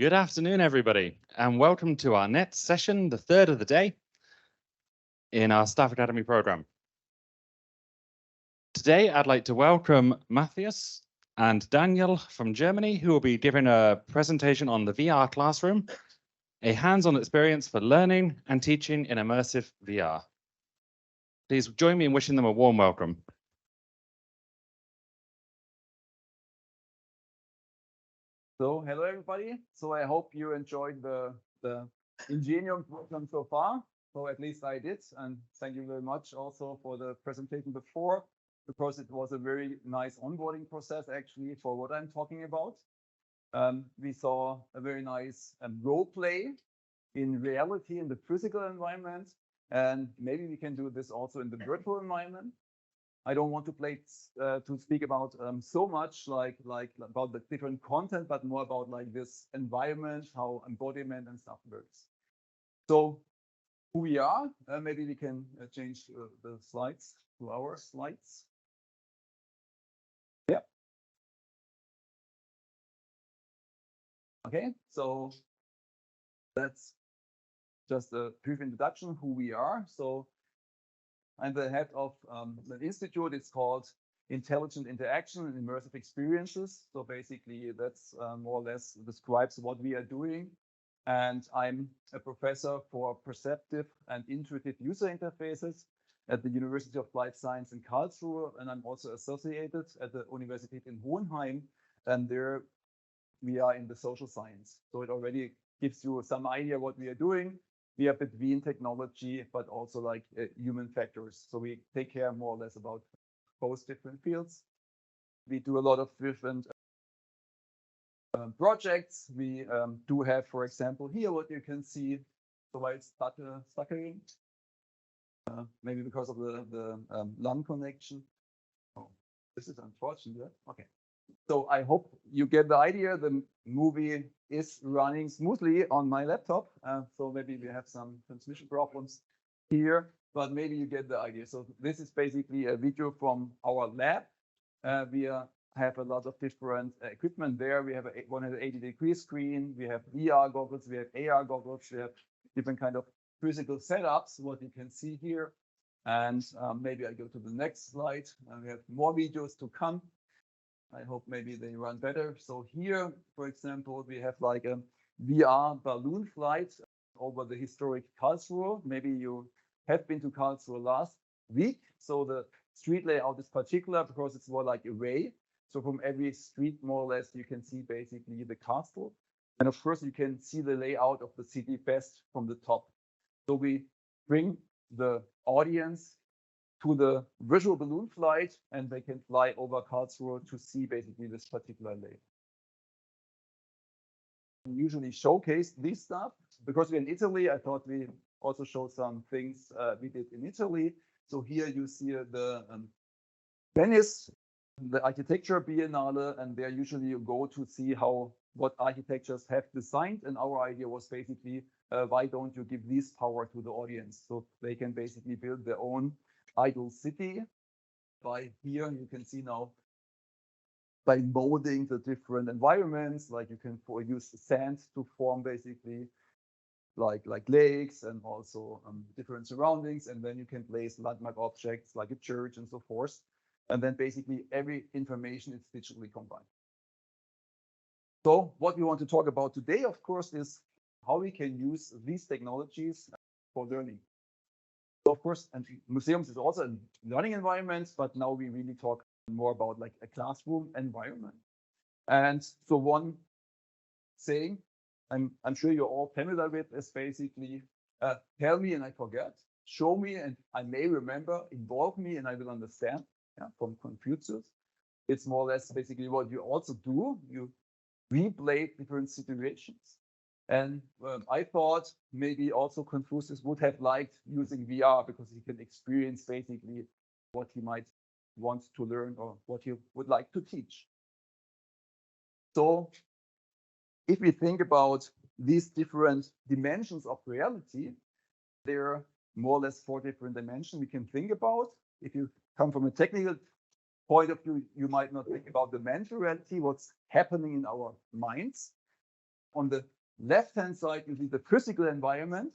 Good afternoon, everybody, and welcome to our next session, the third of the day in our Staff Academy program. Today, I'd like to welcome Matthias and Daniel from Germany, who will be giving a presentation on the VR classroom, a hands-on experience for learning and teaching in immersive VR. Please join me in wishing them a warm welcome. So hello everybody. So I hope you enjoyed the Ingenium program so far. So at least I did, and thank you very much also for the presentation before, because it was a very nice onboarding process actually for what I'm talking about. We saw a very nice role play in reality in the physical environment, and maybe we can do this also in the virtual environment. I don't want to speak about so much like about the different content, but more about like this environment, how embodiment and stuff works. So who we are, maybe we can change the slides to our slides. Yeah. Okay, so that's just a brief introduction who we are. So I'm the head of the institute. It's called Intelligent Interaction and Immersive Experiences. So basically, that's more or less describes what we are doing. And I'm a professor for perceptive and intuitive user interfaces at the University of Life Science in Karlsruhe. And I'm also associated at the Universität in Hohenheim. And there we are in the social science. So it already gives you some idea what we are doing. We are between technology, but also like human factors. So we take care more or less about both different fields. We do a lot of different projects. We do have, for example, here what you can see. So why it's stuttering, maybe because of the LAN connection. Oh, this is unfortunate. Okay. So I hope you get the idea. The movie is running smoothly on my laptop. So maybe we have some transmission problems here, but maybe you get the idea. So this is basically a video from our lab. We have a lot of different equipment there. We have a 180-degree screen. We have VR goggles. We have AR goggles. We have different kind of physical setups, what you can see here. And maybe I go to the next slide. We have more videos to come. I hope maybe they run better. So here, for example, we have like a VR balloon flight over the historic Karlsruhe. Maybe you have been to Karlsruhe last week. So the street layout is particular because it's more like a ray. So from every street, more or less, you can see basically the castle. And of course, you can see the layout of the city best from the top. So we bring the audience to the visual balloon flight, and they can fly over Karlsruhe to see basically this particular layout. We usually showcase this stuff because we're in Italy. I thought we also show some things we did in Italy. So here you see the Venice, the architecture biennale, and there usually you go to see what architectures have designed. And our idea was basically, why don't you give this power to the audience so they can basically build their own ideal city. By here, you can see now by molding the different environments, like you can use sand to form basically like lakes and also different surroundings. And then you can place landmark objects like a church and so forth. And then basically every information is digitally combined. So what we want to talk about today, of course, is how we can use these technologies for learning. So of course, and museums is also a learning environment, but now we really talk more about like a classroom environment. And so one saying I'm sure you're all familiar with is basically tell me and I forget, show me and I may remember, involve me and I will understand. Yeah, from Confucius. It's more or less basically what you also do. You replay different situations. And I thought maybe also Confucius would have liked using VR because he can experience basically what he might want to learn or what he would like to teach. So if we think about these different dimensions of reality, there are more or less 4 different dimensions we can think about. If you come from a technical point of view, you might not think about the mental reality, what's happening in our minds. on the left-hand side, you see the physical environment,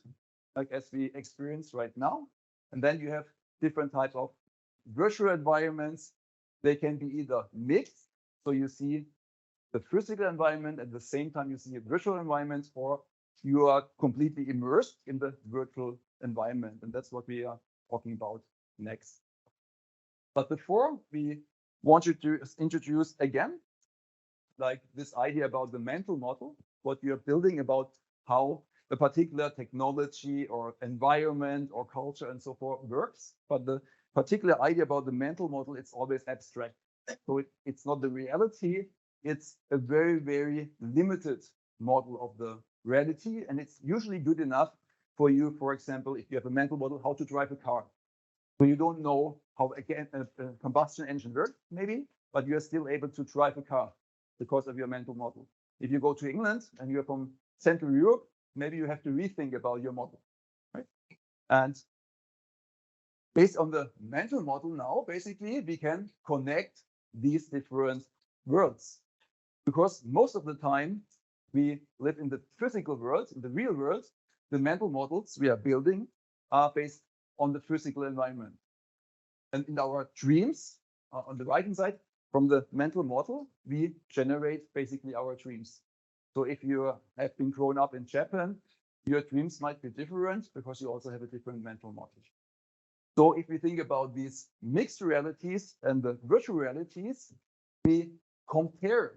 like as we experience right now. And then you have different types of virtual environments. They can be either mixed, so you see the physical environment at the same time you see a virtual environment, or you are completely immersed in the virtual environment. And that's what we are talking about next. But before we want you to introduce again, like this idea about the mental model, what you're building about how a particular technology or environment or culture and so forth works. But the particular idea about the mental model, it's always abstract. So it's not the reality. It's a very, very limited model of the reality. And it's usually good enough for you, for example, if you have a mental model, how to drive a car. So you don't know how, again, a combustion engine works, maybe, but you are still able to drive a car because of your mental model. If you go to England and you're from Central Europe, maybe you have to rethink about your model, right? And based on the mental model now, basically, we can connect these different worlds. Because most of the time, we live in the physical world, in the real world, the mental models we are building are based on the physical environment. And in our dreams, on the right-hand side, from the mental model, we generate basically our dreams. So if you have been grown up in Japan, your dreams might be different because you also have a different mental model. So if we think about these mixed realities and the virtual realities, we compare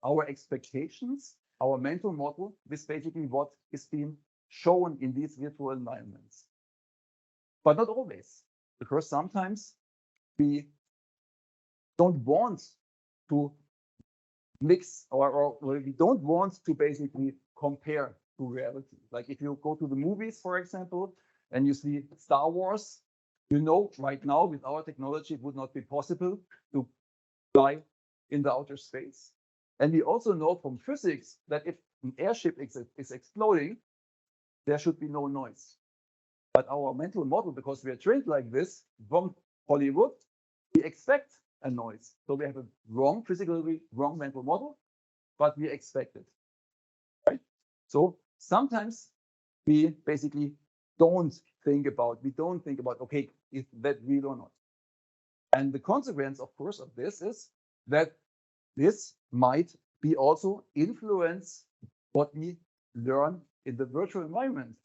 our expectations, our mental model, with basically what is being shown in these virtual environments. But not always, because sometimes we don't want to mix or we don't want to basically compare to reality. Like if you go to the movies, for example, and you see Star Wars, you know right now with our technology it would not be possible to fly in the outer space. And we also know from physics that if an airship is exploding, there should be no noise. But our mental model, because we are trained like this from Hollywood, we expect a noise. So we have a wrong, physically wrong mental model, but we expect it, right? So sometimes we basically don't think about, okay, is that real or not? And the consequence, of course, of this is that this might be also influence what we learn in the virtual environment.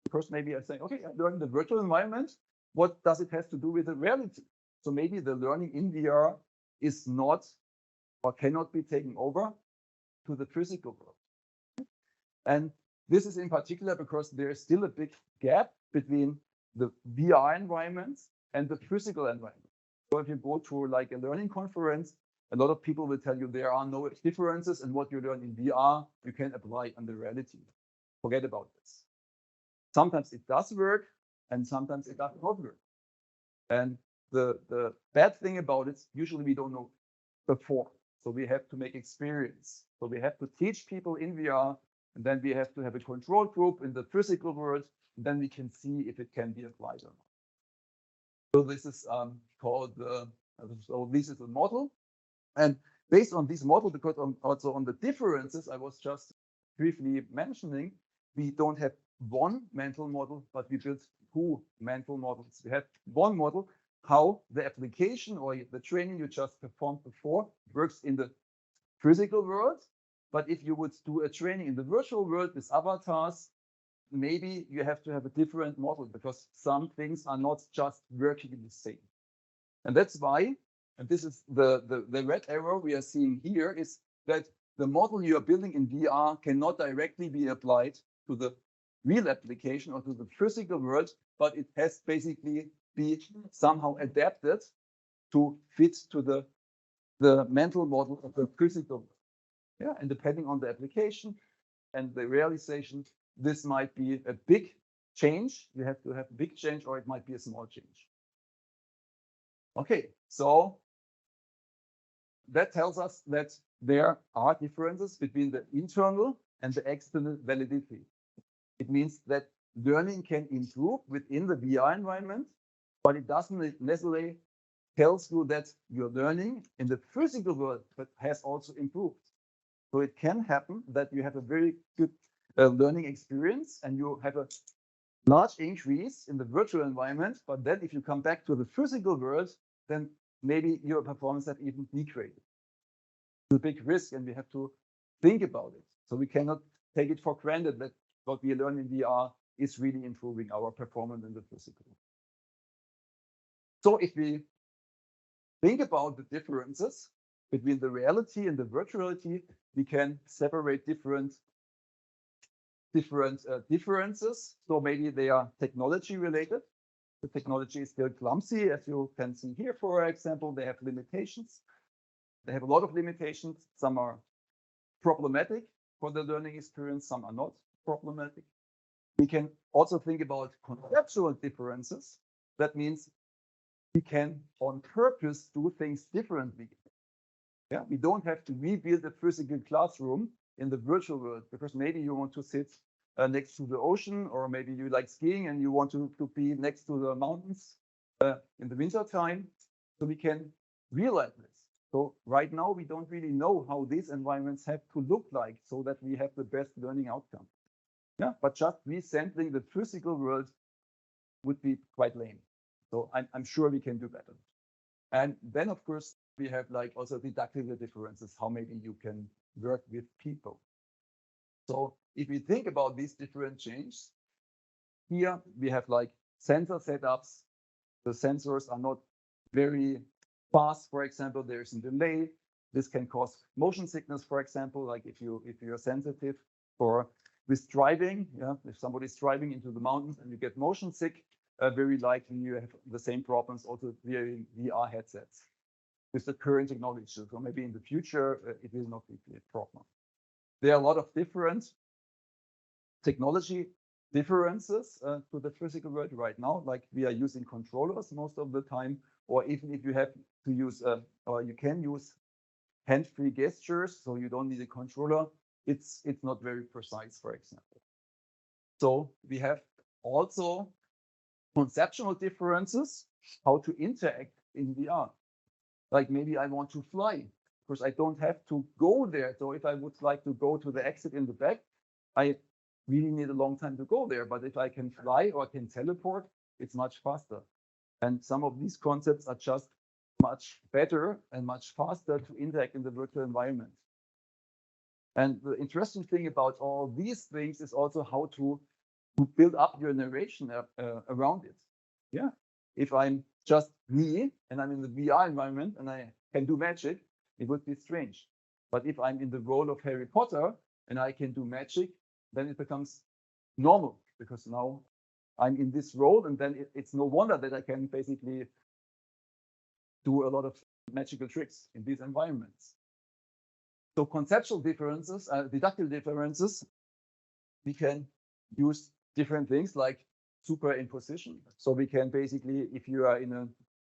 Because maybe I say, okay, I learned the virtual environment. What does it have to do with the reality? So maybe the learning in VR is not or cannot be taken over to the physical world. And this is in particular because there is still a big gap between the VR environments and the physical environment. So if you go to like a learning conference, a lot of people will tell you there are no differences, and what you learn in VR, you can apply on the reality. Forget about this. Sometimes it does work, and sometimes it does not work. And the bad thing about it, usually we don't know before. So we have to make experience. So we have to teach people in VR, and then we have to have a control group in the physical world, and then we can see if it can be applied or not. So this is called so this is a model. And based on this model, because also on the differences I was just briefly mentioning, we don't have one mental model, but we built two mental models. We have one model, how the application or the training you just performed before works in the physical world. But if you would do a training in the virtual world with avatars, maybe you have to have a different model because some things are not just working the same. And that's why, and this is the red arrow we are seeing here, is that the model you are building in VR cannot directly be applied to the real application or to the physical world, but it has basically be somehow adapted to fit to the mental model of the physical world. Yeah, and depending on the application and the realization, this might be a big change. You have to have a big change, or it might be a small change. Okay, so that tells us that there are differences between the internal and the external validity. It means that learning can improve within the VR environment, but it doesn't necessarily tells you that your learning in the physical world has also improved. So it can happen that you have a very good learning experience and you have a large increase in the virtual environment, but then if you come back to the physical world, then maybe your performance has even degraded. It's a big risk and we have to think about it. So we cannot take it for granted that what we learn in VR is really improving our performance in the physical. So if we think about the differences between the reality and the virtuality, we can separate different differences. So maybe they are technology related. The technology is still clumsy, as you can see here, for example, they have limitations. They have a lot of limitations. Some are problematic for the learning experience, some are not problematic. We can also think about conceptual differences. That means we can on purpose do things differently. Yeah, we don't have to rebuild a physical classroom in the virtual world because maybe you want to sit next to the ocean, or maybe you like skiing and you want to be next to the mountains in the winter time. So we can realize this. So right now we don't really know how these environments have to look like so that we have the best learning outcome. Yeah, but just resampling the physical world would be quite lame. So I'm sure we can do better. And then of course we have like also didactical differences, how maybe you can work with people. So if we think about these different changes, here we have like sensor setups. The sensors are not very fast. For example, there's a delay. This can cause motion sickness, for example, like if you're sensitive for with driving, yeah, if somebody's driving into the mountains and you get motion sick, very likely you have the same problems also via VR headsets with the current technology. So maybe in the future, it will not be a problem. There are a lot of different technology differences to the physical world right now, like we are using controllers most of the time, or even if you have to use, or you can use hand-free gestures, so you don't need a controller, it's not very precise, for example. So we have also conceptual differences, how to interact in VR. Like maybe I want to fly, because I don't have to go there. So if I would like to go to the exit in the back, I really need a long time to go there. But if I can fly or can teleport, it's much faster. And some of these concepts are just much better and much faster to interact in the virtual environment. And the interesting thing about all these things is also how to build up your narration around it. Yeah. If I'm just me and I'm in the VR environment and I can do magic, it would be strange. But if I'm in the role of Harry Potter and I can do magic, then it becomes normal because now I'm in this role, and then it's no wonder that I can basically do a lot of magical tricks in these environments. So conceptual differences, didactical differences, we can use different things like superimposition. So we can basically, if you are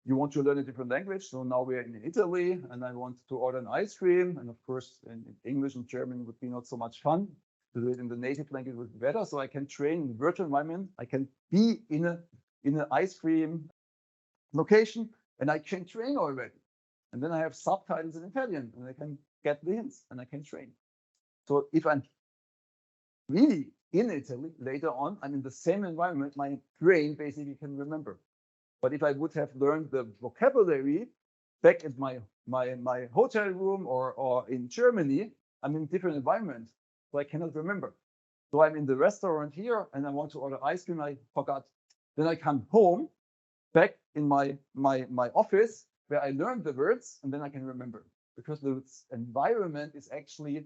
you want to learn a different language. So now we're in Italy and I want to order an ice cream. And of course, in English and German would be not so much fun. To do it in the native language would be better. So I can train in the virtual environment. I can be in an ice cream location and I can train already. And then I have subtitles in Italian and I can get the hints and I can train. So if I'm really in Italy later on, I'm in the same environment, my brain basically can remember. But if I would have learned the vocabulary back at my hotel room or in Germany, I'm in a different environment, so I cannot remember. So I'm in the restaurant here and I want to order ice cream, I forgot. Then I come home, back in my office where I learned the words, and then I can remember because the environment is actually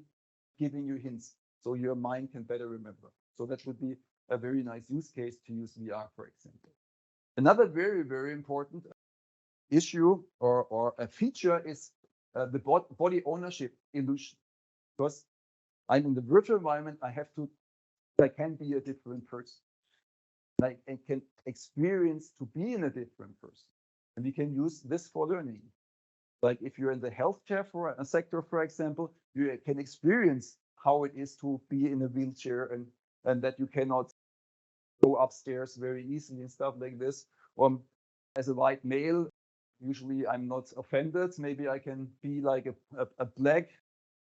giving you hints, so your mind can better remember. So that would be a very nice use case to use VR, for example. Another very, very important issue or a feature is the body ownership illusion. Because I'm in the virtual environment, I can be a different person. I can experience to be in a different person. And we can use this for learning. Like if you're in the healthcare sector, for example, you can experience how it is to be in a wheelchair and that you cannot go upstairs very easily and stuff like this. As a white male, usually I'm not offended. Maybe I can be like a black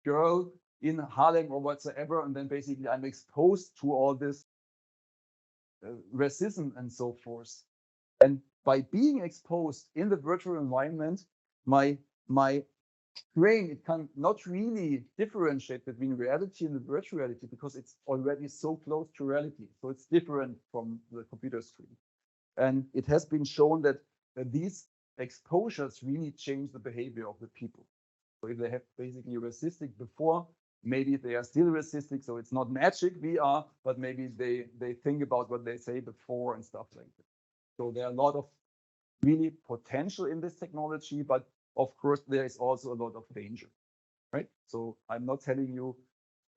girl in Harlem or whatsoever, and then basically I'm exposed to all this racism and so forth. And by being exposed in the virtual environment, my brain, it can not really differentiate between reality and the virtual reality because it's already so close to reality. So it's different from the computer screen. And it has been shown that these exposures really change the behavior of the people. So if they have basically racistic before, maybe they are still racistic. So it's not magic VR, but maybe they think about what they say before and stuff like that. So there are a lot of really potential in this technology, but of course there is also a lot of danger, right? So I'm not telling you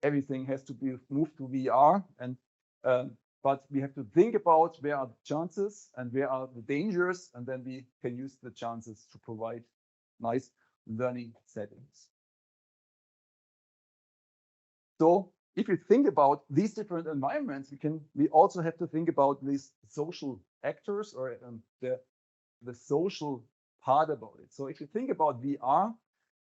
everything has to be moved to VR, and but we have to think about where are the chances and where are the dangers, and then we can use the chances to provide nice learning settings. So if you think about these different environments, we also have to think about these social actors or the social part about it. So if you think about VR,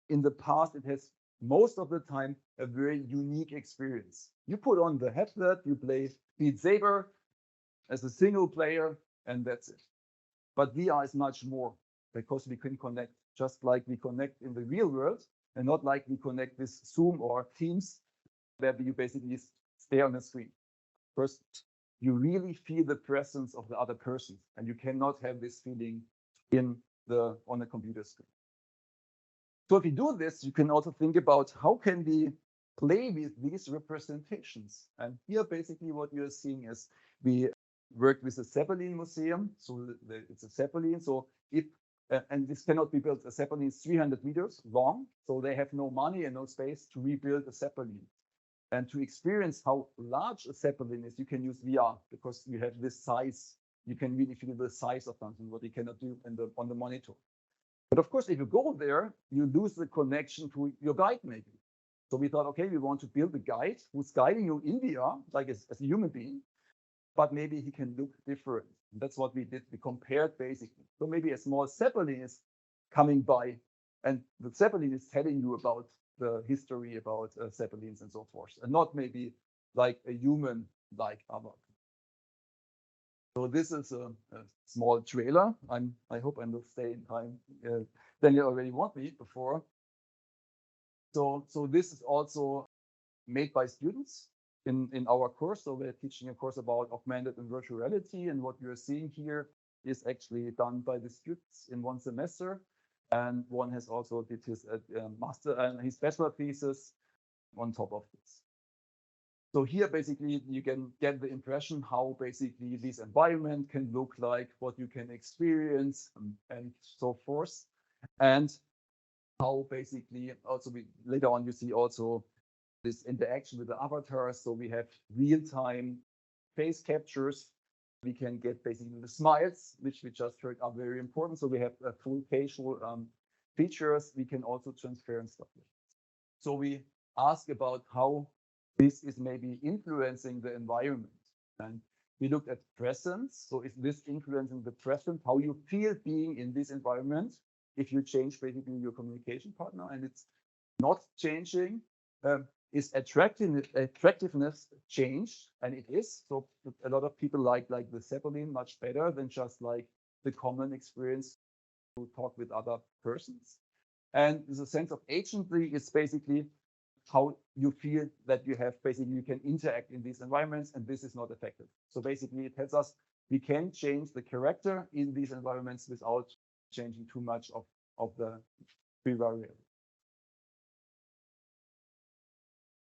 in the past, it has most of the time a very unique experience. You put on the headset, you play Beat Saber as a single player, and that's it. But VR is much more because we can connect just like we connect in the real world and not like we connect with Zoom or Teams, where you basically stay on the screen. First, you really feel the presence of the other person, and you cannot have this feeling on the computer screen. So if you do this, you can also think about how can we play with these representations. And here, basically, what you're seeing is we worked with the Zeppelin Museum. So it's a Zeppelin. So if and this cannot be built. A Zeppelin is 300 meters long, so they have no money and no space to rebuild a Zeppelin. And to experience how large a Zeppelin is, you can use VR because you have this size. You can really feel the size of something, what you cannot do on the monitor. But of course, if you go there, you lose the connection to your guide maybe. So we thought, okay, we want to build a guide who's guiding you in VR, like as a human being, but maybe he can look different. And that's what we did. We compared basically. So maybe a small Zeppelin is coming by, and the Zeppelin is telling you about the history about Zeppelins and so forth, and not maybe like a human like avatar. So this is a small trailer. I hope I will stay in time. Daniel already warned me before. So this is also made by students in our course. So we're teaching a course about augmented and virtual reality, and what you're seeing here is actually done by the students in one semester. And one has also did his master and his bachelor thesis on top of this. So here, basically, you can get the impression how basically this environment can look like, what you can experience, and so forth. And how basically also later on you see also this interaction with the avatars. So we have real-time face captures. We can get basically the smiles, which we just heard are very important. So we have full facial features. We can also transfer and stuff. So we ask about how this is maybe influencing the environment. And we looked at presence. So is this influencing the present, how you feel being in this environment? If you change basically your communication partner and it's not changing, is attractiveness changed? And it is. So a lot of people like the Zeppelin much better than just like the common experience to talk with other persons. And the sense of agency is basically how you feel that you have basically you can interact in these environments, and this is not affected. So basically it tells us we can change the character in these environments without changing too much of the free variable.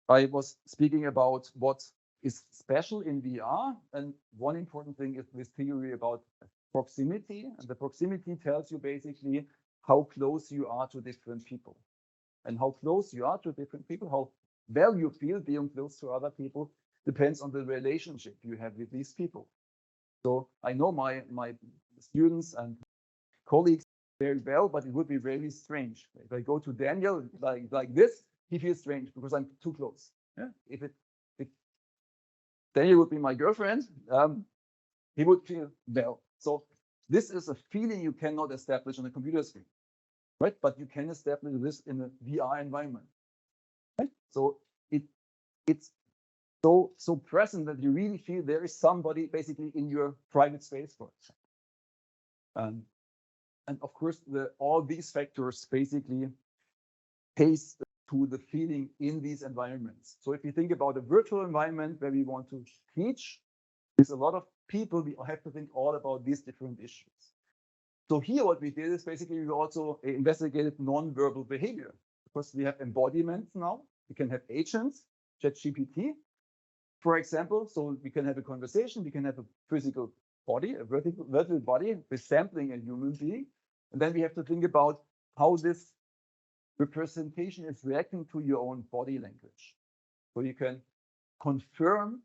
I was speaking about what is special in VR, and one important thing is this theory about proximity. And the proximity tells you basically how close you are to different people. And how close you are to different people, how well you feel being close to other people, depends on the relationship you have with these people. So I know my students and colleagues very well, but it would be very strange. If I go to Daniel like this, he feels strange because I'm too close. Yeah? If Daniel would be my girlfriend, he would feel well. So this is a feeling you cannot establish on a computer screen. Right, but you can establish this in a VR environment. Right? So it's so present that you really feel there is somebody basically in your private space, for example. And of course, all these factors basically pays to the feeling in these environments. So if you think about a virtual environment where we want to teach, with a lot of people, we have to think all about these different issues. So here what we did is basically we also investigated non-verbal behavior, because we have embodiments now. We can have agents, ChatGPT, for example. So we can have a conversation, we can have a physical body, a virtual body with sampling a human being. And then we have to think about how this representation is reacting to your own body language. So you can confirm,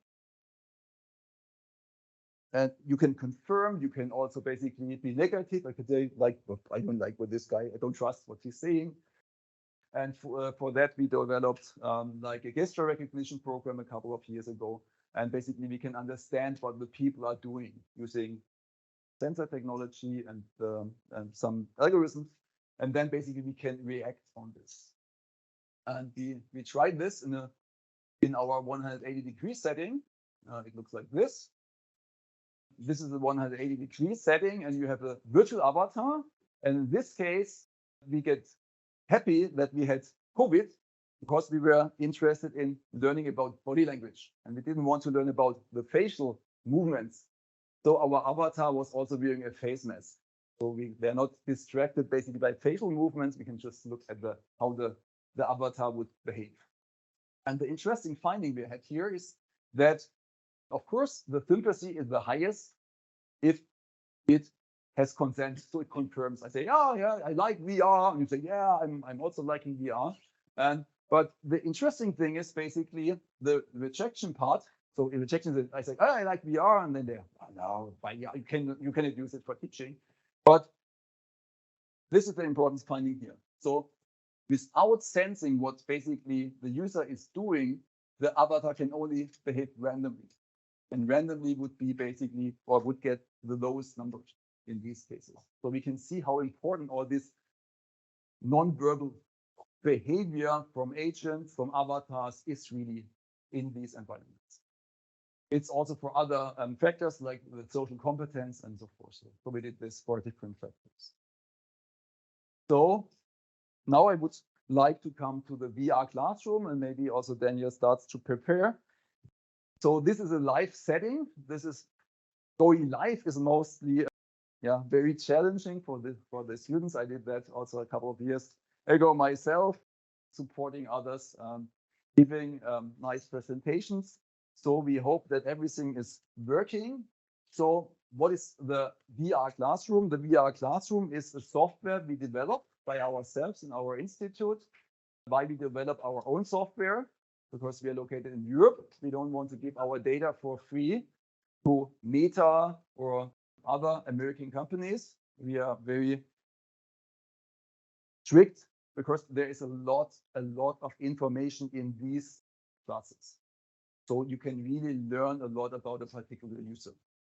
and you can also basically be negative. I could say, like, I don't like what this guy, I don't trust what he's saying. And for that, we developed like a gesture recognition program a couple of years ago. And basically, we can understand what the people are doing using sensor technology and some algorithms. And then basically, we can react on this. And we tried this in our 180-degree setting. It looks like this. This is a 180-degree setting, and you have a virtual avatar. And in this case, we get happy that we had COVID because we were interested in learning about body language, and we didn't want to learn about the facial movements. So our avatar was also wearing a face mask. So they're not distracted basically by facial movements. We can just look at how the avatar would behave. And the interesting finding we had here is that, of course, the sympathy is the highest if it has consent, so it confirms. I say, oh yeah, I like VR, and you say, yeah, I'm also liking VR. But the interesting thing is basically the rejection part. So in rejection is I say, oh, I like VR, and then they're, oh, no, you cannot use it for teaching. But this is the important finding here. So without sensing what basically the user is doing, the avatar can only behave randomly. And randomly would be basically, or would get the lowest number in these cases. So we can see how important all this non-verbal behavior from agents, from avatars is really in these environments. It's also for other factors like the social competence and so forth. So we did this for different factors. So now I would like to come to the VR classroom, and maybe also Daniel starts to prepare. So this is a live setting. Going live is mostly very challenging for the students. I did that also a couple of years ago myself, supporting others, giving nice presentations. So we hope that everything is working. So what is the VR classroom? The VR classroom is a software we developed by ourselves in our institute. Why we develop our own software? Because we are located in Europe. We don't want to give our data for free to Meta or other American companies. We are very strict because there is a lot of information in these classes. So you can really learn a lot about a particular user.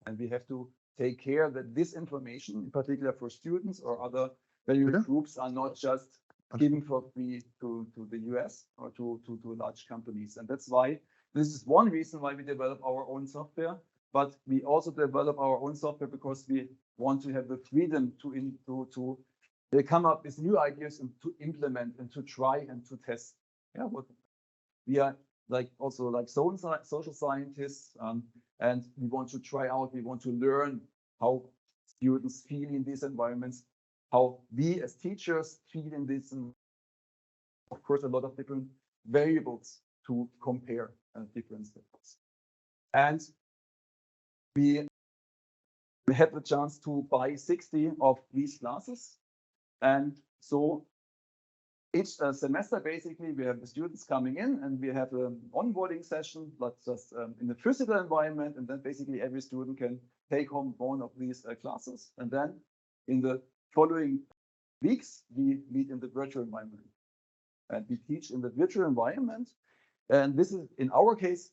And we have to take care that this information, in particular for students or other value groups, are not just given for free to the US or to large companies. And that's why this is one reason why we develop our own software. But we also develop our own software because we want to have the freedom to come up with new ideas and to implement and to try and to test. Yeah, what we are like social scientists, and we want to try out. We want to learn how students feel in these environments, how we as teachers feel in this, and of course a lot of different variables to compare different things. And we had the chance to buy 60 of these classes. And so each semester, basically, we have the students coming in and we have an onboarding session, but just in the physical environment. And then basically every student can take home one of these classes. And then in the following weeks, we meet in the virtual environment. And we teach in the virtual environment. And this is, in our case,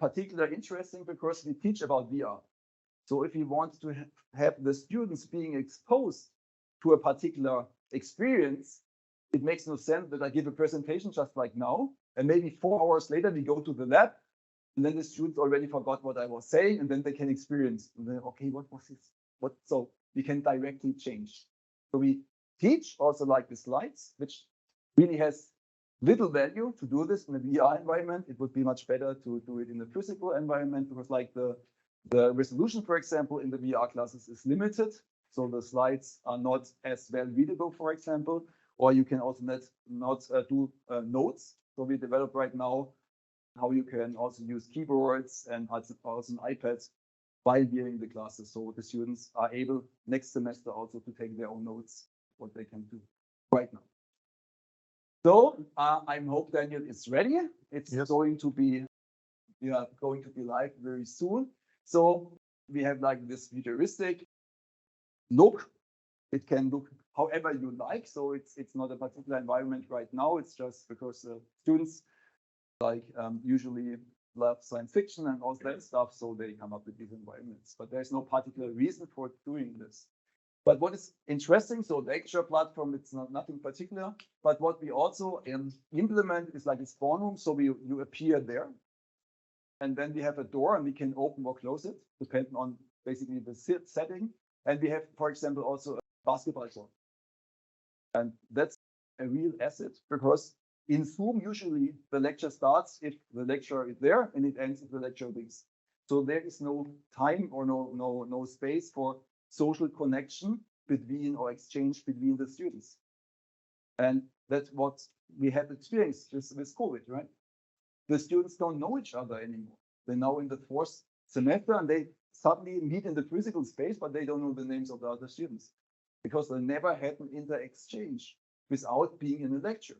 particularly interesting because we teach about VR. So if you want to have the students being exposed to a particular experience, it makes no sense that I give a presentation just like now, and maybe 4 hours later we go to the lab, and then the students already forgot what I was saying, and then they can experience. And then, okay, what was this? So we can directly change. So we teach also like the slides, which really has little value to do this in a VR environment. It would be much better to do it in a physical environment, because like the resolution, for example, in the VR classes is limited. So the slides are not as well readable, for example, or you can also not do notes. So we develop right now how you can also use keyboards and also an iPad while viewing the classes. So the students are able next semester also to take their own notes, what they can do right now. So I hope Daniel is ready. It's going to be, going to be live very soon. So we have like this futuristic look. It can look however you like. So it's not a particular environment right now. It's just because students like usually love science fiction and all that stuff. So they come up with these environments, but there's no particular reason for doing this. But what is interesting, so the lecture platform, it's nothing particular, but what we also implement is like a spawn room. So you appear there, and then we have a door and we can open or close it, depending on basically the setting. And we have, for example, also a basketball court. And that's a real asset, because in Zoom, usually the lecture starts if the lecturer is there, and it ends if the lecturer leaves. So there is no time or no space for social connection between or exchange between the students. And that's what we have experienced with COVID, right? The students don't know each other anymore. They're now in the 4th semester and they suddenly meet in the physical space, but they don't know the names of the other students because they never had an inter-exchange without being in a lecture.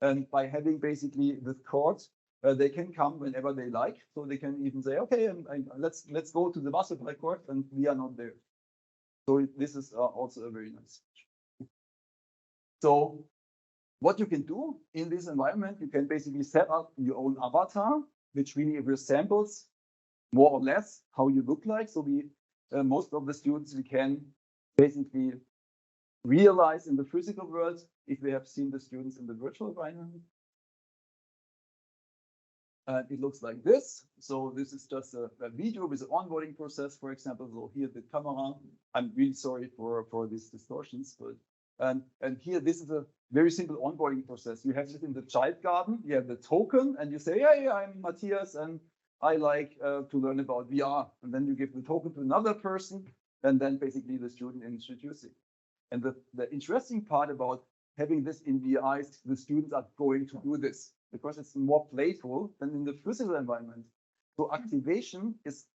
And by having basically the court, they can come whenever they like. So they can even say, okay, let's go to the basketball court, and we are not there. So this is also a very nice feature. So what you can do in this environment, you can basically set up your own avatar, which really resembles more or less how you look like. So most of the students, we can basically realize in the physical world if we have seen the students in the virtual environment. It looks like this. So this is just a video with an onboarding process, for example. So here the camera. I'm really sorry for these distortions, but and here this is a very simple onboarding process. You have it in the child garden. You have the token, and you say, "Hey, I'm Matthias, and I like to learn about VR." And then you give the token to another person, and then basically the student introduces it. And the interesting part about having this in VR is the students are going to do this, because it's more playful than in the physical environment. So activation is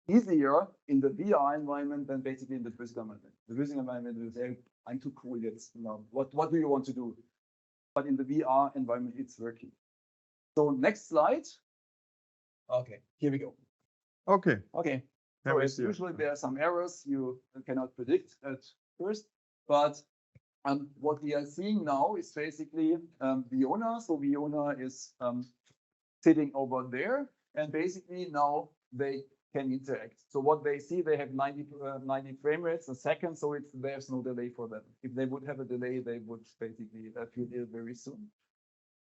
easier in the VR environment than basically in the physical environment. The physical environment will say, I'm too cool jetzt. What do you want to do? But in the VR environment, it's working. So next slide. Okay, here we go. Okay. Okay. So as usually there are some errors you cannot predict at first, but what we are seeing now is basically Viona. So Viona is sitting over there, and basically now they can interact. So what they see, they have 90 frame rates a second, so there's no delay for them. If they would have a delay, they would basically feel ill very soon.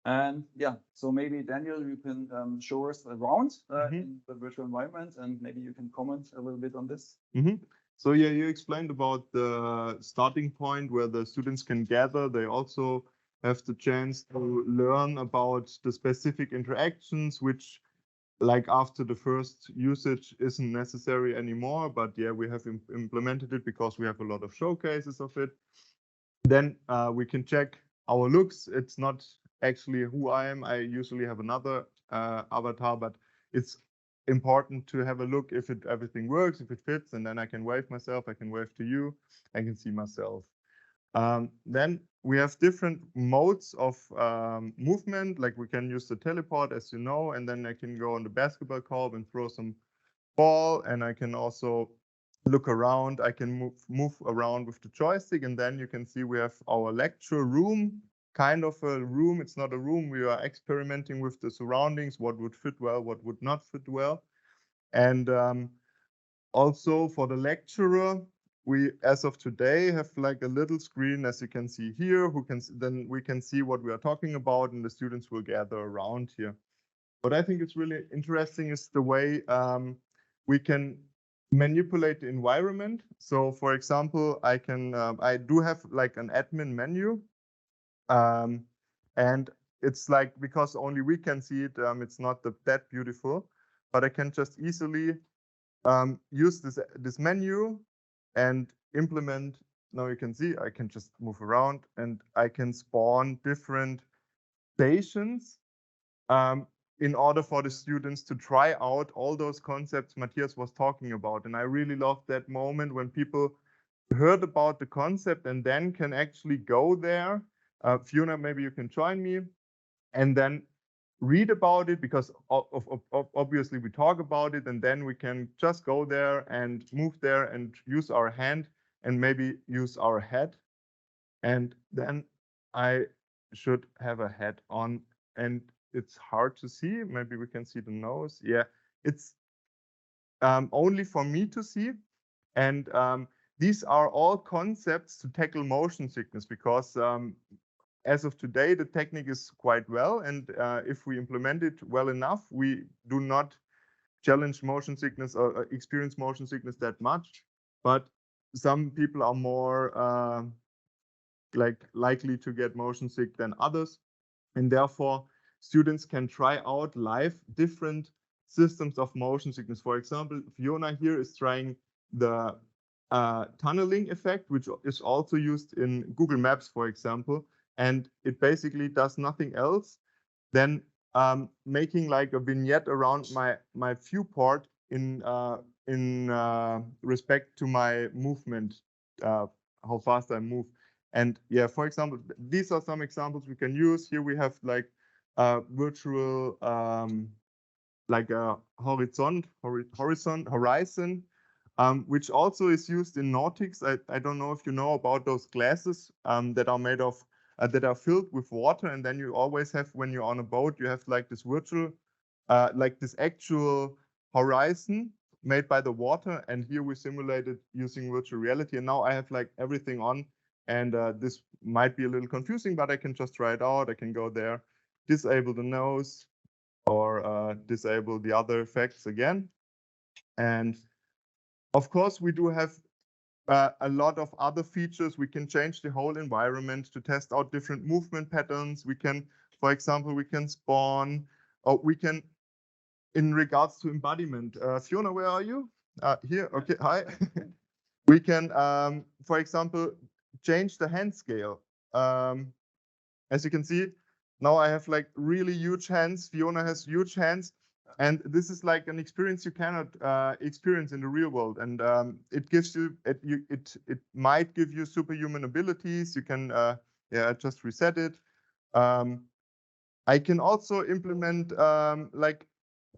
And yeah, so maybe Daniel, you can show us around in the virtual environment, and maybe you can comment a little bit on this. So yeah, you explained about the starting point where the students can gather. They also have the chance to learn about the specific interactions, which like after the first usage isn't necessary anymore. But yeah, we have implemented it because we have a lot of showcases of it. Then we can check our looks. It's not actually who I am. I usually have another avatar, but it's important to have a look if everything works, if it fits, and then I can wave myself, I can wave to you, I can see myself. Then we have different modes of movement, like we can use the teleport, as you know, and then I can go on the basketball court and throw some ball, and I can also look around. I can move around with the joystick, and then you can see we have our lecture room, kind of a room. It's not a room. We are experimenting with the surroundings, what would fit well, what would not fit well. And also for the lecturer, we, as of today, have like a little screen, as you can see here, then we can see what we are talking about, and the students will gather around here. What I think is really interesting is the way we can manipulate the environment. So, for example, I do have like an admin menu, and it's like, because only we can see it, it's not that beautiful, but I can just easily use this menu and implement. Now you can see I can just move around and I can spawn different stations in order for the students to try out all those concepts Matthias was talking about. And I really love that moment when people heard about the concept and then can actually go there. Fiona, maybe you can join me, and then read about it, because obviously we talk about it, and then we can just go there and move there and use our hand and maybe use our head. And then I should have a hat on, and it's hard to see. Maybe we can see the nose. Yeah, it's only for me to see. And these are all concepts to tackle motion sickness, because as of today, the technique is quite well. And if we implement it well enough, we do not challenge motion sickness or experience motion sickness that much. But some people are more likely to get motion sick than others. And therefore, students can try out live different systems of motion sickness. For example, Fiona here is trying the tunneling effect, which is also used in Google Maps, for example. And it basically does nothing else than making like a vignette around my viewport in respect to my movement, how fast I move. And yeah, for example, these are some examples we can use. Here we have like virtual, like a horizon, which also is used in nautics. I don't know if you know about those glasses that are made of, that are filled with water. And then you always have, when you're on a boat, you have like this virtual, like this actual horizon made by the water. And here we simulated using virtual reality. And now I have like everything on. And this might be a little confusing, but I can just try it out. I can go there, disable the nose, or disable the other effects again. And of course, we do have a lot of other features. We can change the whole environment to test out different movement patterns. We can, for example, we can spawn, or we can, in regards to embodiment, Fiona, where are you? Here, okay, hi. We can, for example, change the hand scale. As you can see, now I have like really huge hands. Fiona has huge hands. And this is like an experience you cannot experience in the real world. And it gives you, it might give you superhuman abilities. You can, yeah, just reset it. I can also implement like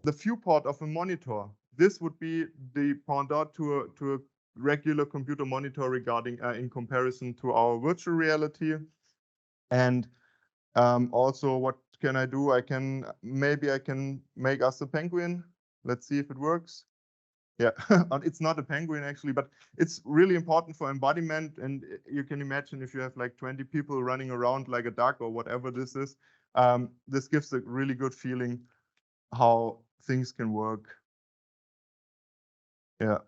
the viewport of a monitor. This would be the pendant to a regular computer monitor regarding in comparison to our virtual reality. And also, what can I do? Maybe I can make us a penguin. Let's see if it works. Yeah, it's not a penguin actually, but it's really important for embodiment. And you can imagine if you have like 20 people running around like a duck or whatever this is, this gives a really good feeling how things can work. Yeah.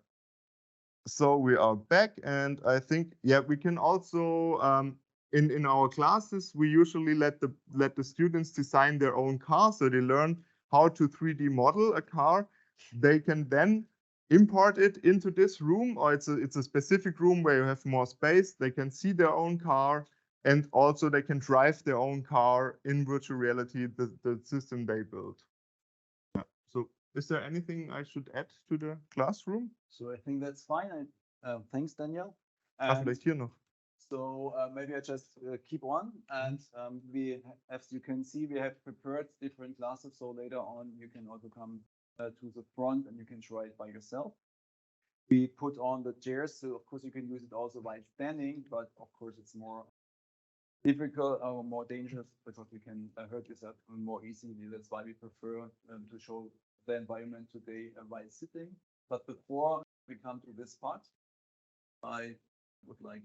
So we are back, and I think, yeah, we can also in our classes, we usually let the students design their own car. So they learn how to 3D model a car. They can then import it into this room, or it's a specific room where you have more space. They can see their own car, and also they can drive their own car in virtual reality, the system they built. Yeah. So is there anything I should add to the classroom? So I think that's fine. Thanks, Daniel. Vielleicht hier noch. So maybe I just keep on, and as you can see, we have prepared different classes. So later on, you can also come to the front and you can try it by yourself. We put on the chairs, so of course you can use it also while standing, but of course it's more difficult or more dangerous because you can hurt yourself more easily. That's why we prefer to show the environment today while sitting. But before we come to this part, I would like,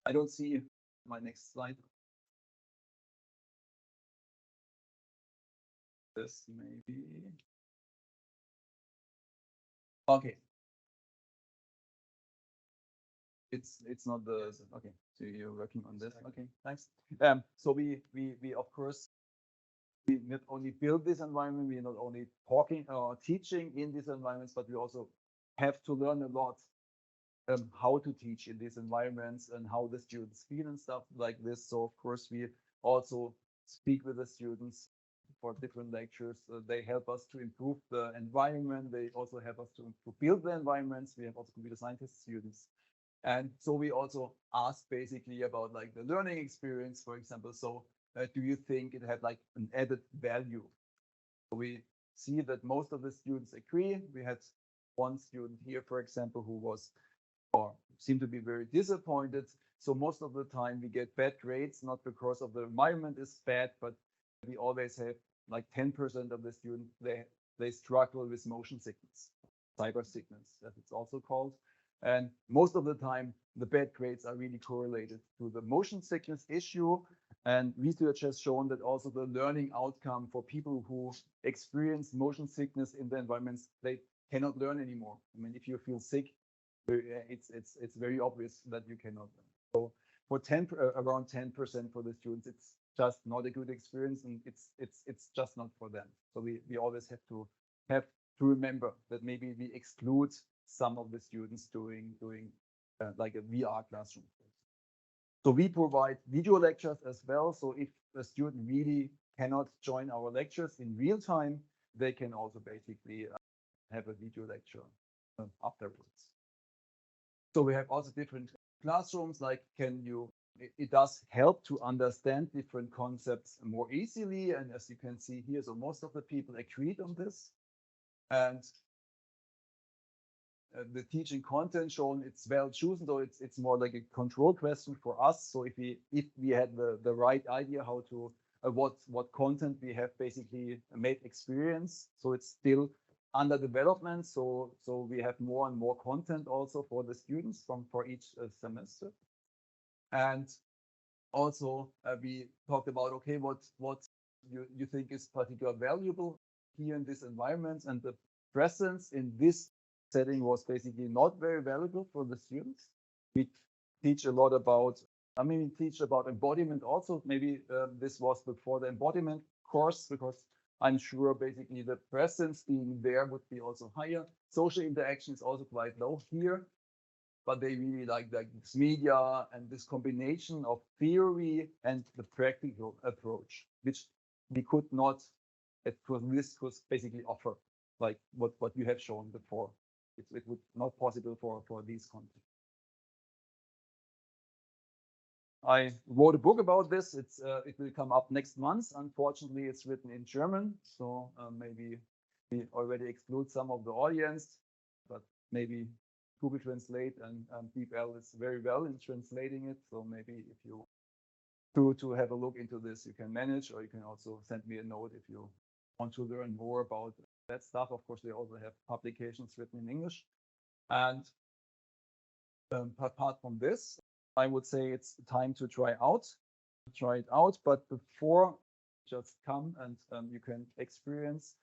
I don't see my next slide. This maybe. Okay. It's not the, okay, so you're working on this. Okay, thanks. So we of course, we not only build this environment, we are not only talking or teaching in these environments, but we also have to learn a lot how to teach in these environments and how the students feel and stuff like this. So of course, we also speak with the students for different lectures. They help us to improve the environment. They also help us to build the environments. We have also computer scientist students. And so we also ask basically about like the learning experience, for example. So do you think it had like an added value? We see that most of the students agree. We had one student here, for example, who was or seemed to be very disappointed. So most of the time we get bad grades, not because of the environment is bad, but we always have like 10% of the students, they struggle with motion sickness, cyber sickness, as it's also called. And most of the time, the bad grades are really correlated to the motion sickness issue. And research has shown that also the learning outcome for people who experience motion sickness in the environments, they cannot learn anymore. I mean, if you feel sick, it's very obvious that you cannot learn. So for around 10% for the students, it's just not a good experience, and it's just not for them. So we always have to remember that maybe we exclude some of the students doing like a VR classroom. So we provide video lectures as well. So if a student really cannot join our lectures in real time, they can also basically have a video lecture afterwards. So we have also different classrooms, like it does help to understand different concepts more easily. And as you can see here, so most of the people agreed on this. And the teaching content shown, it's well chosen, though it's more like a control question for us. So if we had the right idea how to what content we have basically made experience, so it's still under development. So we have more and more content also for the students for each semester. And also we talked about, okay, what you think is particularly valuable here in this environment, and the presence in this setting was basically not very valuable for the students. We teach a lot about, we teach about embodiment also. Maybe this was before the embodiment course, because I'm sure basically the presence being there would be also higher. Social interaction is also quite low here, but they really like this media and this combination of theory and the practical approach, which we could not at this course basically offer, like what you have shown before. It would not possible for these content. I wrote a book about this. It will come up next month. Unfortunately, it's written in German, so maybe we already exclude some of the audience, but maybe Google Translate and DeepL is very well in translating it. So maybe if you to have a look into this, you can manage, or you can also send me a note if you want to learn more about that stuff. Of course, they also have publications written in English. And apart from this, I would say it's time to try it out. But before, just come and you can experience.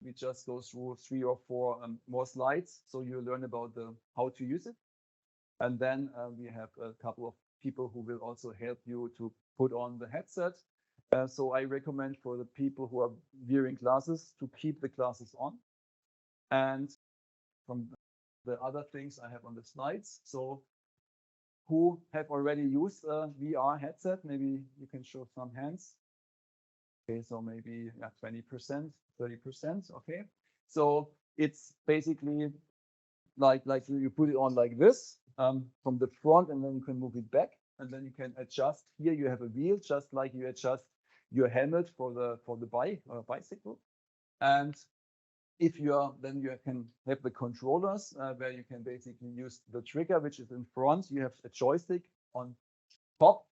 We just go through 3 or 4 more slides, so you learn about how to use it. And then we have a couple of people who will also help you to put on the headset. So I recommend for the people who are viewing classes to keep the classes on. And from the other things I have on the slides. So who have already used a VR headset? Maybe you can show some hands. Okay, so maybe 20%, 30%. Okay, so it's basically like you put it on like this from the front, and then you can move it back, and then you can adjust. Here you have a wheel, just like you adjust your helmet for the bike or bicycle. And if you are, then you can have the controllers where you can basically use the trigger, which is in front. You have a joystick on top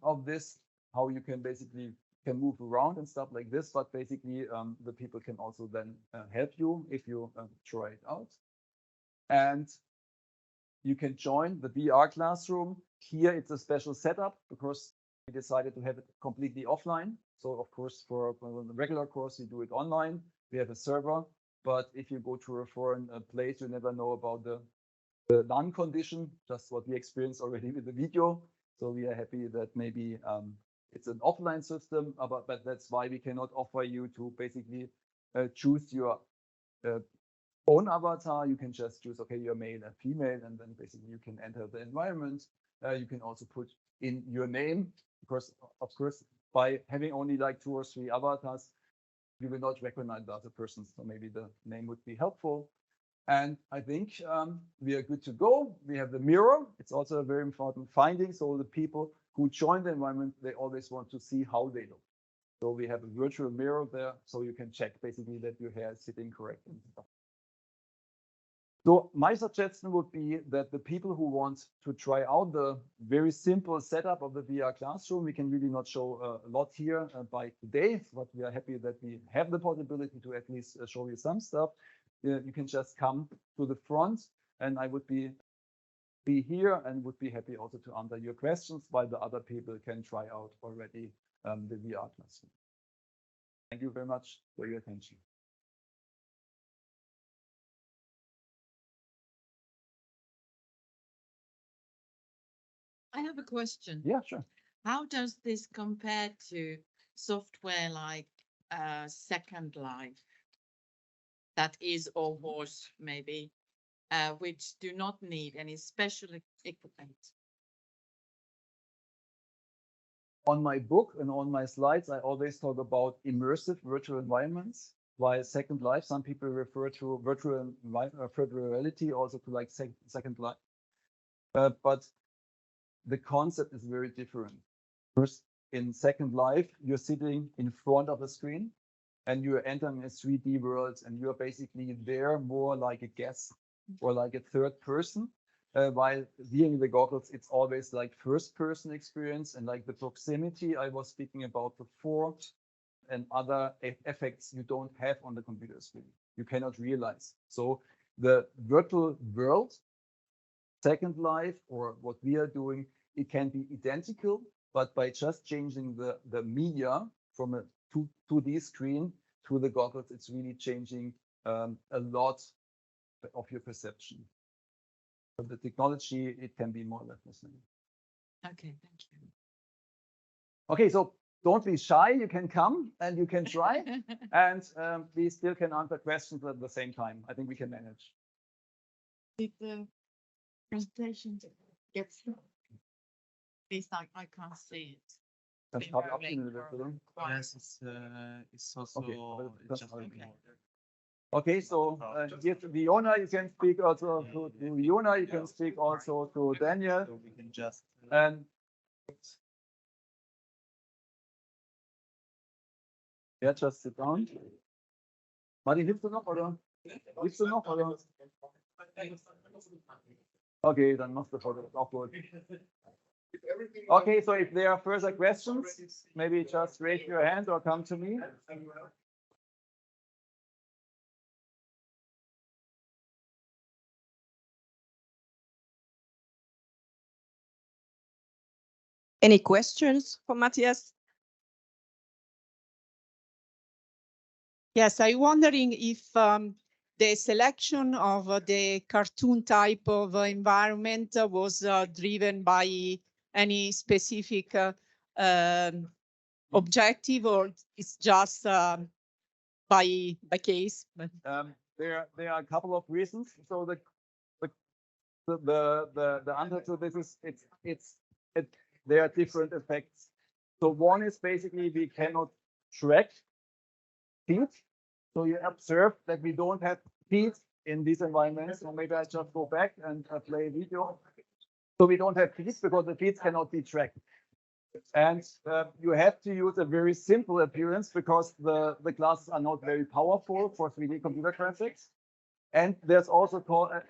of this, how you can basically move around and stuff like this. But basically, the people can also then help you if you try it out. And you can join the VR classroom. Here it's a special setup because we decided to have it completely offline. So of course, for the regular course, you do it online. We have a server, but if you go to a foreign place, you never know about the LAN condition, just what we experienced already with the video. So we are happy that maybe it's an offline system, but that's why we cannot offer you to basically choose your own avatar. You can just choose, okay, you're male and female, and then basically you can enter the environment. You can also put in your name, because of course, by having only like 2 or 3 avatars, you will not recognize the other persons. So maybe the name would be helpful. And I think we are good to go. We have the mirror. It's also a very important finding. So the people who join the environment, they always want to see how they look. So we have a virtual mirror there, so you can check basically that your hair is sitting correct and stuff. So my suggestion would be that the people who want to try out the very simple setup of the VR classroom, we can really not show a lot here by today, but we are happy that we have the possibility to at least show you some stuff. You can just come to the front, and I would be here and would be happy also to answer your questions while the other people can try out already the VR classroom. Thank you very much for your attention. I have a question. Yeah, sure. How does this compare to software like Second Life that is or was maybe, which do not need any special equipment? On my book and on my slides, I always talk about immersive virtual environments, while Second Life, some people refer to virtual reality, also to like Second Life. But the concept is very different. First, in Second Life, you're sitting in front of a screen and you're entering a 3D world, and you're basically there more like a guest or like a third person. While wearing the goggles, it's always like first person experience, and like the proximity I was speaking about before and other effects you don't have on the computer screen. You cannot realize. So the virtual world, Second Life, or what we are doing, it can be identical, but by just changing the media from a 2D screen to the goggles, it's really changing a lot of your perception. But the technology, it can be more or less the same. Okay, thank you. Okay, so don't be shy. You can come and you can try, and we still can answer questions at the same time. I think we can manage. Did the presentation get through? At least I can't see it. Kannst du Kabel abziehen in der Welt, oder? Yes, it's also Okay, just okay. okay. Okay, so here to Fiona, you can speak also to Fiona, you can speak also to Daniel. So we can just And yeah, just sit down. Martin, hilfst du noch, oder? Hilfst du noch, oder? Okay, dann machst du Foto, auch gut. Okay, so if there are further questions, maybe just raise your hand or come to me. Any questions for Matthias? Yes, I'm wondering if the selection of the cartoon type of environment was driven by any specific objective, or it's just by case? There are a couple of reasons. So the answer to this is there are different effects. So one is basically we cannot track feet. So you observe that we don't have feet in these environments. So maybe I just go back and play a video. So we don't have feet because the feet cannot be tracked. And you have to use a very simple appearance because the glasses are not very powerful for 3D computer graphics. And there's also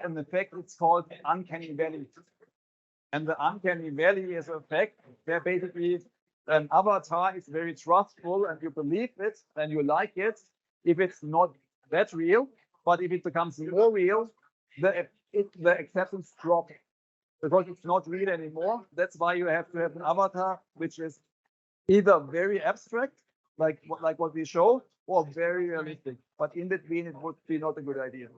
an effect, it's called uncanny valley. And the uncanny valley is an effect where basically an avatar is very trustful and you believe it and you like it if it's not that real. But if it becomes more real, the the acceptance drops because it's not real anymore. That's why you have to have an avatar which is either very abstract, like what we show, or very realistic. But in between, it would be not a good idea.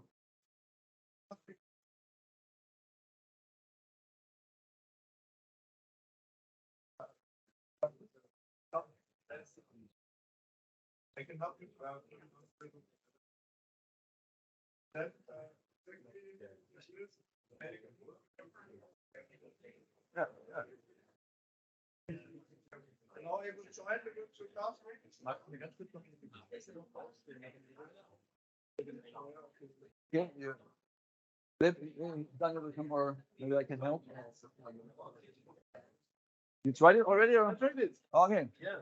I can help you. Yeah, Now able to join the class. yeah, yeah. Daniel will come, or maybe I can help. You tried it already? Or? I tried it. Okay. Yeah.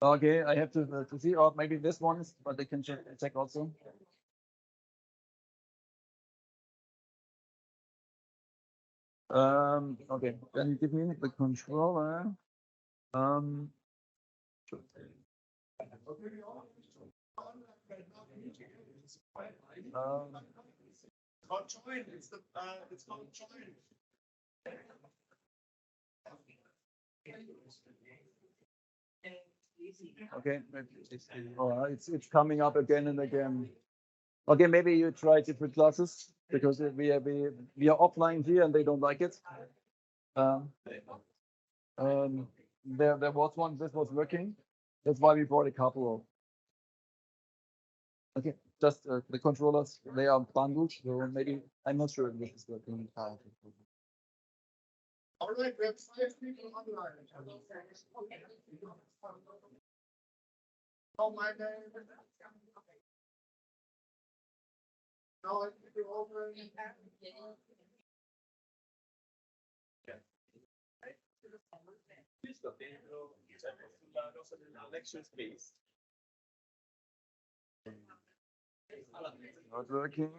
Okay, I have to see, or maybe this one is, but they can check also. Okay, then you give me the controller. It's called join. It's called join. Okay, it's coming up again and again. Okay, maybe you try different classes because we are offline here and they don't like it. There was one this was working. That's why we brought a couple of. Okay, just the controllers, they are bundled, so maybe I'm not sure if this is working. All right, we have 5 people online. Oh, my name. Now I need to open. Not working.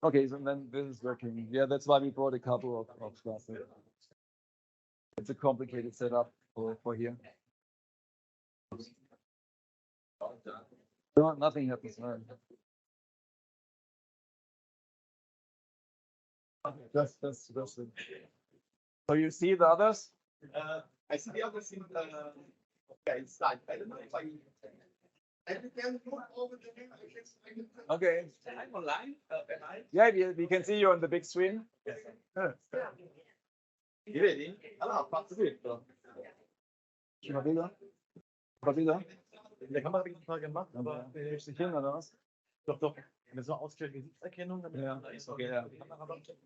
Okay, so then this is working. Yeah, that's why we brought a couple of classes. It's a complicated setup for here. No, nothing happens. Just it. So you see the others? I see the others in the slide. I don't know if I can move over the name. I can. Okay. I'm online. Yeah, we can see you on the big screen. You ready? Allora, fatto tutto. Schon mal Bilder? Ein paar Bilder? Der Kamera habe ich nicht mal gemacht, aber Hilfst du hin oder was? doch, doch. Mit so einer ausgestellten Gesichtserkennung, damit Ja, da ist okay, ja. Kamera beim Check.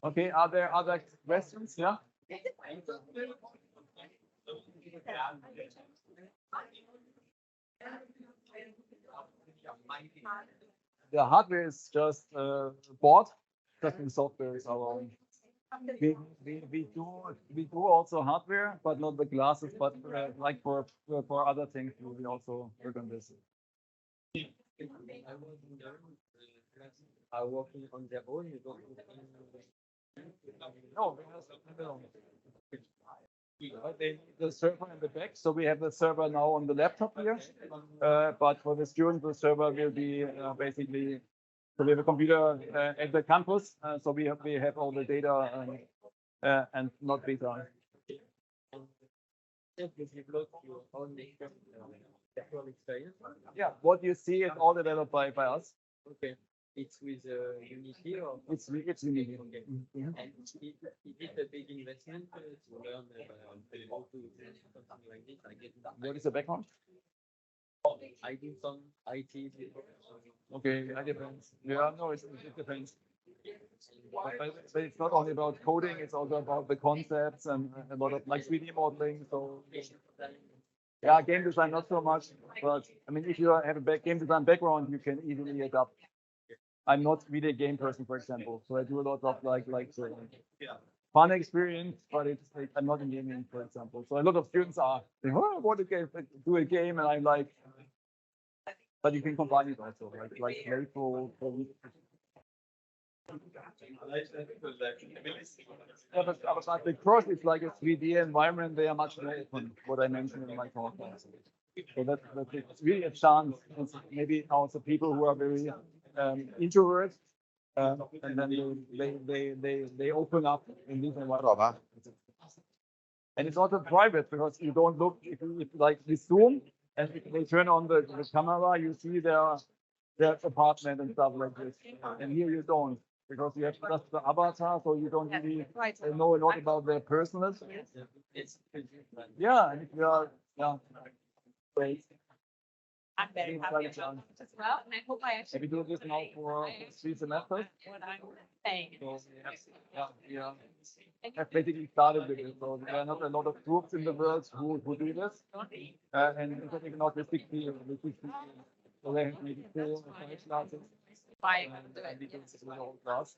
Okay, are there other questions? Yeah? The hardware is just board, just the software is our own. We do also hardware, but not the glasses, but like for other things, we also work on this. Are working on their own. No, the server in the back. So we have the server now on the laptop here, but for the students, the server will be basically. So we have a computer at the campus, so we have all the data and not data. Yeah, what you see is all developed by us. Okay. It's with Unity or It's Unity. okay. Mhm. And is it a big investment to learn how to do something like this? I get that. What is the background? I do some IT. Okay, it depends. Yeah, no, it depends. But it's not only about coding; it's also about the concepts and a lot of like 3D modeling. So yeah, game design not so much, but I mean, if you have a game design background, you can easily adapt. I'm not really a game person, for example, so I do a lot of like fun experience, but I'm not in gaming, for example. So a lot of students are, oh, I want to do a game, and I'm like, but you can combine it also, like playful. Yeah, but because it's like a 3D environment, they are much more open, what I mentioned in my talk. So that's it's really a chance. It's maybe also people who are very introverts, and then they open up in this environment. And it's also private because you don't look if like we Zoom and if they turn on the camera, you see their apartment and stuff like this. And here you don't because you have just the avatar, so you don't really know a lot about their personal. Yeah, and if you are great. I'm very Seems happy like a about chance. it as well, and I hope I Have actually. you do this now for 3 semesters? What I'm saying. So yeah. Have basically started with it. So there are not a lot of groups in the world who do this. And it's even not the 60, so they have maybe 4 or 5 classes. And we do this with the whole class.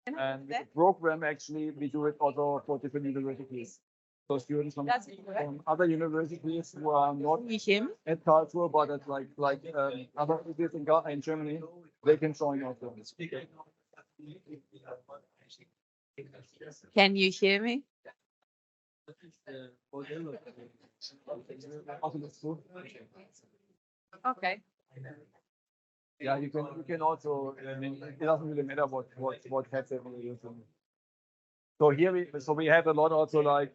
And with the program, actually, we do it also for different universities. So students from other universities who are not Him? at Karlsruhe, but at like other cities in Germany, they can join also. Can you hear me? Also, that's true. Okay. Yeah, you can also. I mean, it doesn't really matter what headset you're using. So here we have a lot also like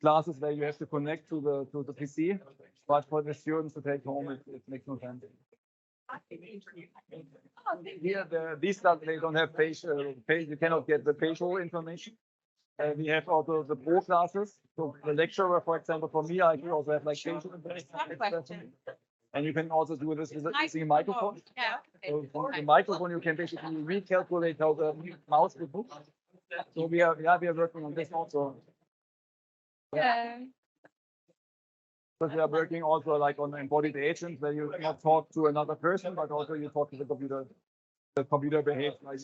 classes where you have to connect to the PC, but for the students to take home, it makes no sense. Here, these stuff they don't have facial. You cannot get the facial information. We have also the pro classes. So the lecturer, for example, for me, I can also have like facial expression. And you can also do this with using a microphone. Yeah. So from the microphone, you can basically recalculate how the mouse will move. So we are working on this also. Yeah. But we are working also like on embodied agents where you not talk to another person, but also you talk to the computer. The computer behaves like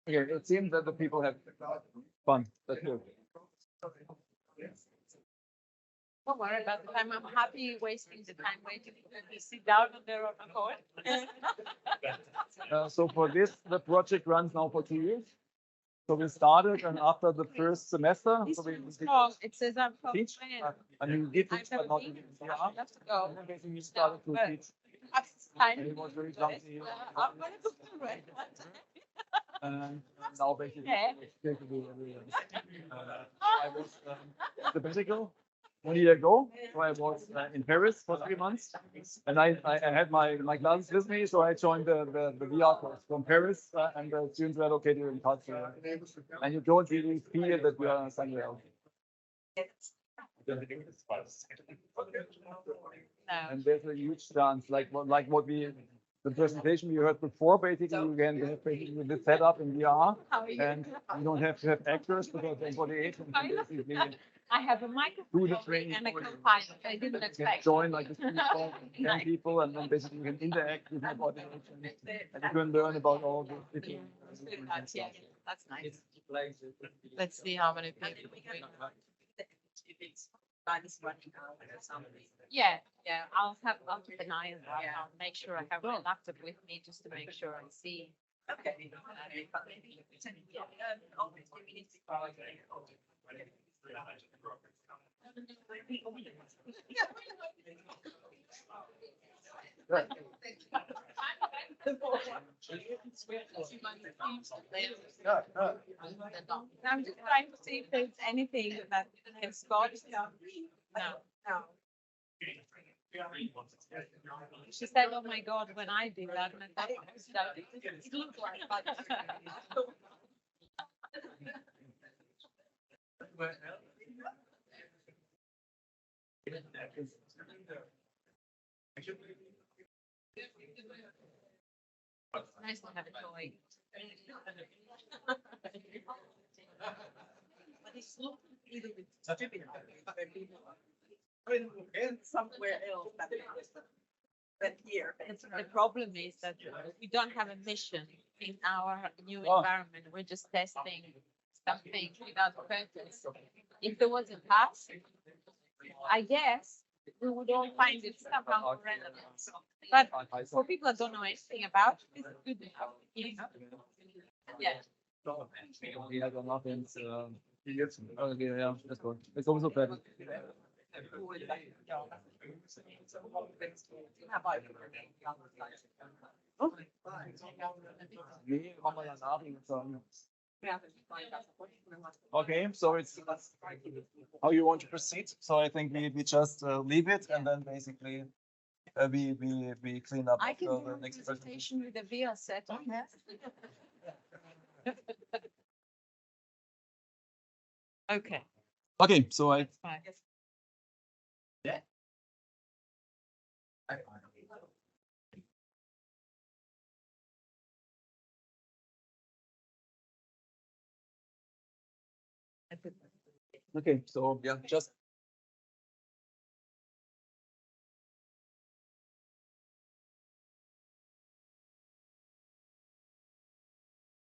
okay, it seems that the people have fun. That's good. Don't worry about the time. I'm happy wasting the time waiting for them to sit down on their own accord. So for this, the project runs now for 2 years. So we started, and after the first semester, so we It says I'm from teach. Spain. I mean, we did I've teach, never but not been. in I have to go. And then basically we started to But- teach, I've signed and it was very clumsy. I'm gonna go through it. And now basically, Yeah. I was sabbatical 1 year ago. So I was in Paris for 3 months, and I had my classes with me, so I joined the VR course from Paris, and the students were located in Karlsruhe. And you don't really feel that we are somewhere else. No. And there's a huge chance, like what the presentation you heard before, basically you can have basically the setup in VR, How are you? and you don't have to have actors because the embodied agent can basically I have a do microphone the training and a for you. co-pilot. I didn't You can expect. join like the 10 people, and then basically you can interact with the embodied agent, and you can learn about all the different. Yeah, that's nice. Let's see how many people we bring. Yeah, I'll keep an eye on that. I'll make sure I have my laptop with me just to make sure I see. Okay. I'm just trying to see if there's anything that can spot. No. She said, "Oh my God," when I do that, and I thought, it looks like that. It's nice to have a toy. But it's not either with distributed other people. Somewhere else than here. The problem is that we don't have a mission in our new environment. We're just testing something without purpose. If there was a task, I guess we would all find it somehow relevant. But for people that don't know anything about it, it's good to know. Yeah. Ja, danach ins, jetzt, okay, ja, das gut. Ist sowieso fertig. Nee, machen wir danach irgendwann. Okay, so it's how you want to proceed. So I think we just leave it and then basically we clean up I can after do the a next presentation with a VR set on that. Okay, Okay, so I that's fine. okay, so yeah, just